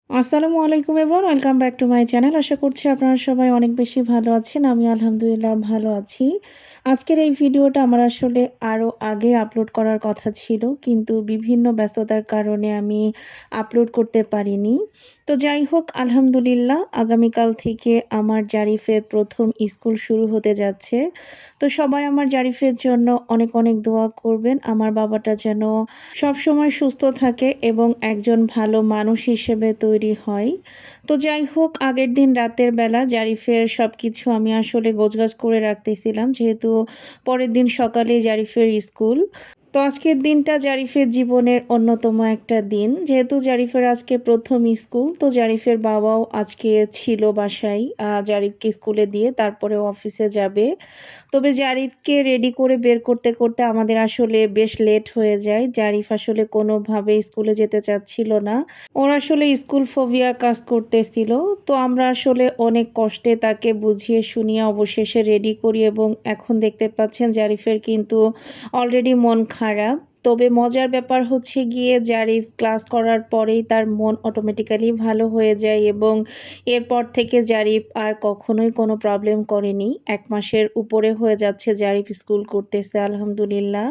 আসসালামু আলাইকুম everyone, welcome back to my channel. আশা করছি আপনারা সবাই অনেক বেশি ভালো আছেন। আমি আলহামদুলিল্লাহ ভালো আছি। আজকের এই ভিডিওটা আমার আসলে আরও আগে আপলোড করার কথা ছিল, কিন্তু বিভিন্ন ব্যস্ততার কারণে আমি আপলোড করতে পারিনি। তো যাই হোক, আলহামদুলিল্লাহ আগামীকাল থেকে আমার জারিফের প্রথম স্কুল শুরু হতে যাচ্ছে। তো সবাই আমার জারিফের জন্য অনেক অনেক দোয়া করবেন। আমার বাবাটা যেন সবসময় সুস্থ থাকে এবং একজন ভালো মানুষ হিসেবে তৈরি হয়। তো যাই হোক, আগের দিন রাতের বেলা জারিফের সবকিছু আমি আসলে গোছগাছ করে রাখতেছিলাম, যেহেতু পরের দিন সকালেই জারিফের স্কুল। তো আজকের দিনটা জারিফের জীবনের অন্যতম একটা দিন, যেহেতু জারিফের আজকে প্রথম স্কুল। তো জারিফের বাবাও আজকে ছিল বাসায়, জারিফকে স্কুলে দিয়ে তারপরে অফিসে যাবে। তবে জারিফকে রেডি করে বের করতে করতে আমাদের আসলে বেশ লেট হয়ে যায়। জারিফ আসলে কোনোভাবেই স্কুলে যেতে চাচ্ছিল না। ওর আসলে স্কুল ফোবিয়া কাজ করতেছিল। তো আমরা আসলে অনেক কষ্টে তাকে বুঝিয়ে শুনিয়ে অবশেষে রেডি করি, এবং এখন দেখতে পাচ্ছেন জারিফের কিন্তু অলরেডি মন খারাপ। তবে মজার ব্যাপার হচ্ছে গিয়ে, জারিফ ক্লাস করার পরেই তার মন অটোমেটিক্যালি ভালো হয়ে যায়, এবং এরপর থেকে জারিফ আর কখনোই কোনো প্রবলেম করেনি। ১ মাসের উপরে হয়ে যাচ্ছে জারিফ স্কুল করতেছে, আলহামদুলিল্লাহ।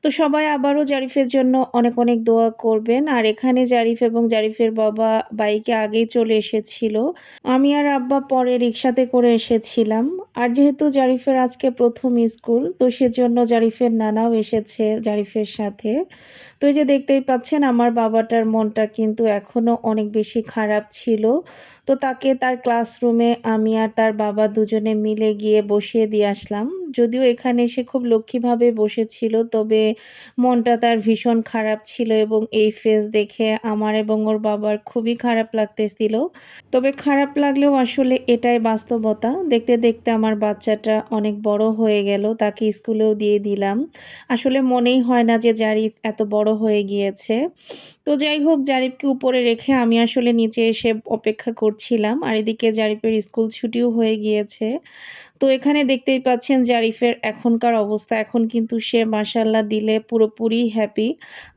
তো সবাই আবারও জারিফের জন্য অনেক অনেক দোয়া করবেন। আর এখানে জারিফ এবং জারিফের বাবা বাইকে আগেই চলে এসেছিল। আমি আর আব্বা পরে রিক্সাতে করে এসেছিলাম। আর যেহেতু জারিফের আজকে প্রথম স্কুল, তো সেজন্য জারিফের নানাও এসেছে জারিফের সাথে। তো এই যে দেখতেই পাচ্ছেন, আমার বাবাটার মনটা কিন্তু এখনও অনেক বেশি খারাপ ছিল। তো তাকে তার ক্লাসরুমে আমি আর তার বাবা দুজনে মিলে গিয়ে বসিয়ে দিয়ে আসলাম। যদিও এখানে এসে খুব লক্ষ্মীভাবে বসেছিল, তবে মনটা তার ভীষণ খারাপ ছিল, এবং এই ফেস দেখে আমার এবং ওর বাবার খুবই খারাপ লাগতেছিল। তবে খারাপ লাগলেও আসলে এটাই বাস্তবতা। দেখতে দেখতে আমার বাচ্চাটা অনেক বড় হয়ে গেল, তাকে স্কুলেও দিয়ে দিলাম। আসলে মনেই হয় না যে জারিফ এত বড় হয়ে গিয়েছে। তো যাই হোক, জারিফকে উপরে রেখে আমি আসলে নিচে এসে অপেক্ষা করছিলাম। আর এদিকে জারিফের স্কুল ছুটিও হয়ে গিয়েছে। তো এখানে দেখতেই পাচ্ছেন জারিফের এখনকার অবস্থা। এখন কিন্তু সে মাশাআল্লাহ দিলে পুরোপুরি হ্যাপি।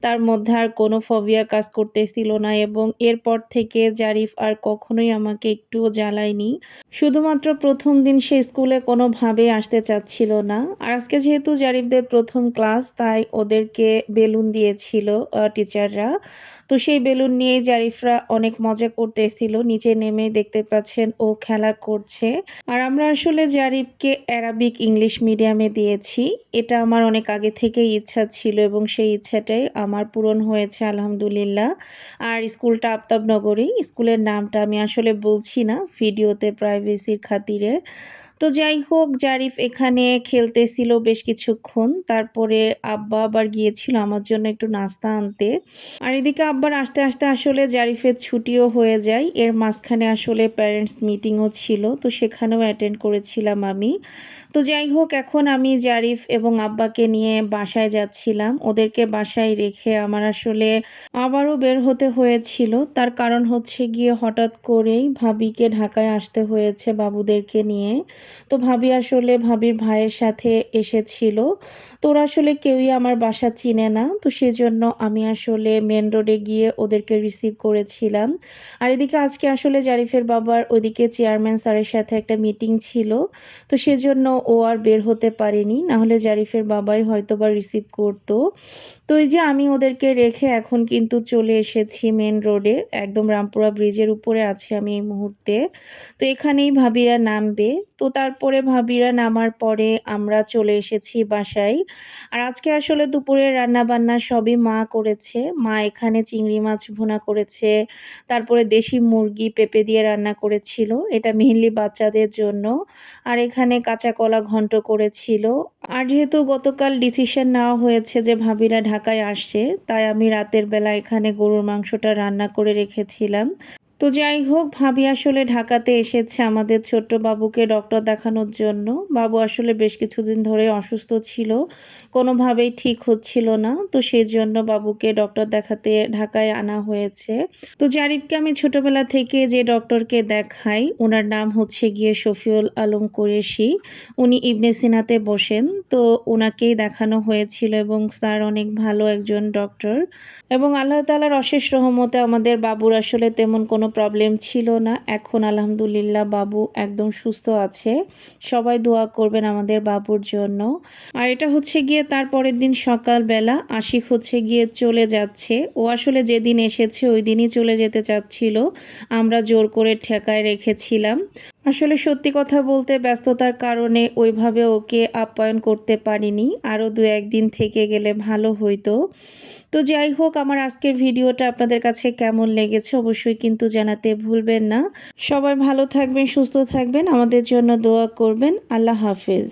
তার মধ্যে আর কোনো ফোবিয়া কাজ করতেছিল না, এবং এরপর থেকে জারিফ আর কখনোই আমাকে একটুও জ্বালায়নি। শুধুমাত্র ১ম দিন সে স্কুলে কোনোভাবেই আসতে চাচ্ছিল না। আর আজকে যেহেতু জারিফদের প্রথম ক্লাস, তাই ওদেরকে বেলুন দিয়েছিল টিচাররা। তো সেই বেলুন নিয়ে জারিফরা অনেক মজা করতেছিল। নিচে নেমে দেখতে পাচ্ছেন ও খেলা করছে। আর আমরা আসলে জারিফকে অ্যারাবিক ইংলিশ মিডিয়ামে দিয়েছি। এটা আমার অনেক আগে থেকেই ইচ্ছা ছিল, এবং সেই ইচ্ছাটাই আমার পূরণ হয়েছে আলহামদুলিল্লাহ। আর স্কুলটা আফতাবনগরেই। স্কুলের নামটা আমি আসলে বলছি না ভিডিওতে, প্রাইভেসির খাতিরে। তো যাই হোক, জারিফ এখানে খেলতেছিল বেশ কিছুক্ষণ। তারপরে আব্বা আবার গিয়েছিল আমার জন্য একটু নাস্তা আনতে। আর এদিকে আব্বার আসতে আসতে আসলে জারিফের ছুটিও হয়ে যায়। এর মাঝখানে আসলে প্যারেন্টস মিটিংও ছিল, তো সেখানেও অ্যাটেন্ড করেছিলাম আমি। তো যাই হোক, এখন আমি জারিফ এবং আব্বাকে নিয়ে বাসায় যাচ্ছিলাম। ওদেরকে বাসায় রেখে আমার আসলে আবারও বের হতে হয়েছিল। তার কারণ হচ্ছে গিয়ে, হঠাৎ করেই ভাবিকে ঢাকায় আসতে হয়েছে বাবুদেরকে নিয়ে। তো ভাবি আসলে ভাবির ভাইয়ের সাথে এসেছিল। তো ওরা আসলে কেউই আমার বাসা চিনে না। তো সেজন্য আমি আসলে মেন রোডে গিয়ে ওদেরকে রিসিভ করেছিলাম। আর এদিকে আজকে আসলে জারিফের বাবার ওইদিকে চেয়ারম্যান স্যারের সাথে একটা মিটিং ছিল। তো সেজন্য ও আর বের হতে পারেনি। নাহলে জারিফের বাবাই হয়তোবা রিসিভ করতো। তো এই যে আমি ওদেরকে রেখে এখন কিন্তু চলে এসেছি মেন রোডে। একদম রামপুরা ব্রিজের উপরে আছি আমি এই মুহূর্তে। তো এখানেই ভাবিরা নামবে। তো তারপরে ভাবিরা নামার পরে আমরা চলে এসেছি বাসায়। আর আজকে আসলে দুপুরের রান্নাবান্না সবই মা করেছে। মা এখানে চিংড়ি মাছ ভুনা করেছে। তারপরে দেশি মুরগি পেঁপে দিয়ে রান্না করেছিল। এটা মেইনলি বাচ্চাদের জন্য। আর এখানে কাঁচা কলা ঘন্ট করেছিল। আর যেহেতু গতকাল ডিসিশন নেওয়া হয়েছে যে ভাবিরা ঢাকায় আসছে, তাই আমি রাতের বেলা এখানে গরুর মাংসটা রান্না করে রেখেছিলাম। তো যাই হোক, ভাবি আসলে ঢাকাতে এসেছে আমাদের ছোট্ট বাবুকে ডক্টর দেখানোর জন্য। বাবু আসলে বেশ কিছুদিন ধরে অসুস্থ ছিল, কোনোভাবেই ঠিক হচ্ছিল না। তো সেজন্য বাবুকে ডক্টর দেখাতে ঢাকায় আনা হয়েছে। তো জারিফকে আমি ছোটবেলা থেকে যে ডক্টরকে দেখাই, ওনার নাম হচ্ছে গিয়ে শফিউল আলম কুরেশি। উনি ইবনে সিনাতে বসেন। তো ওনাকেই দেখানো হয়েছিল, এবং স্যার অনেক ভালো একজন ডক্টর। এবং আল্লাহ তাআলার অশেষ রহমতে আমাদের বাবুর আসলে তেমন কোনো প্রবলেম ছিল না। এখন আলহামদুলিল্লাহ বাবু একদম সুস্থ আছে। সবাই দোয়া করবেন আমাদের বাবুর জন্য। আর এটা হচ্ছে গিয়ে তার পরের দিন সকালবেলা আশিক হচ্ছে গিয়ে চলে যাচ্ছে। ও আসলে যেদিন এসেছে ওই দিনই চলে যেতে চাচ্ছিল। আমরা জোর করে ঠেকায় রেখেছিলাম। আসলে সত্যি কথা বলতে ব্যস্ততার কারণে ওইভাবে ওকে আপ্যায়ন করতে পারিনি। আরও ২-১ দিন থেকে গেলে ভালো হইতো। তো যাই হোক, আমার আজকের ভিডিওটা আপনাদের কাছে কেমন লেগেছে অবশ্যই কিন্তু জানাতে ভুলবেন না। সবাই ভালো থাকবেন, সুস্থ থাকবেন, আমাদের জন্য দোয়া করবেন। আল্লাহ হাফেজ।